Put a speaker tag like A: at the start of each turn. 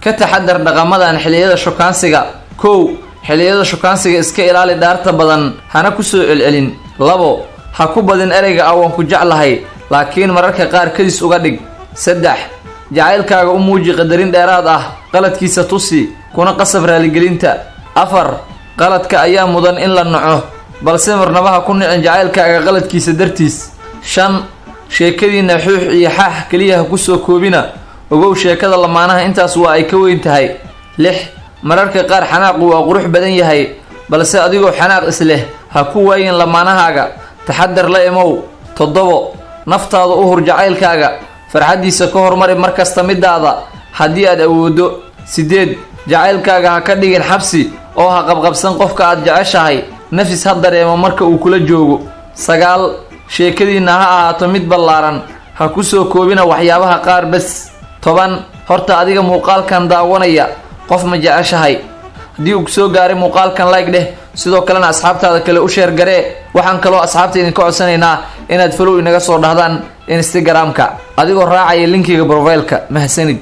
A: ka taxadar dhaqamadan xilliyada shukaansiga. kow xilliyada shukaansiga iska ilaali dhaarta badan hana ku soo celcelin. labo ha ku badin ereyga aan ku jeclahay laakiin mararka qaar kadis uga dhig. saddex jacaylkaaga u muuji qadarin dheeraad ah qaladkiisa tusi kuna qasab raaligelinta. afar qaladka ayaa mudan in la naco balse marnaba ha ku nicin jacaylkaaga qaladkiisa dartiis. shan sheekadiina xuux iyo xaax kaliya ha ku soo koobina ogow sheekada lamaanaha intaas waa ay ka weyn tahay. lix mararka qaar xanaaqu waa qurux badan yahay balse adigoo xanaaq isleh ha ku waayin lamaanahaaga taxadar la imow. toddobo naftaada u hur jacaylkaaga farxadiisa ka hormari markasta midaada haddii aad awoodo. sideed jacaylkaaga ha ka dhigin xabsi oo ha qabqabsan qofka aad jeceshahay nafis ha dareemo marka uu kula joogo. sagaal sheekadiina ha ahaato mid ballaaran ha ku soo koobina waxyaabaha qaar bas. toban horta adiga muuqaalkan daawanaya qof ma jeceshahay? haddii uu soo gaaray muuqaalkan like dheh sidoo kalena asxaabtaada kale u sheer garee. waxaan kaloo asxaabta idinka codsanaynaa inaad follow inaga soo dhahdaan Instagram-ka adigoo raacaya linkiga profile-ka. mahadsanid.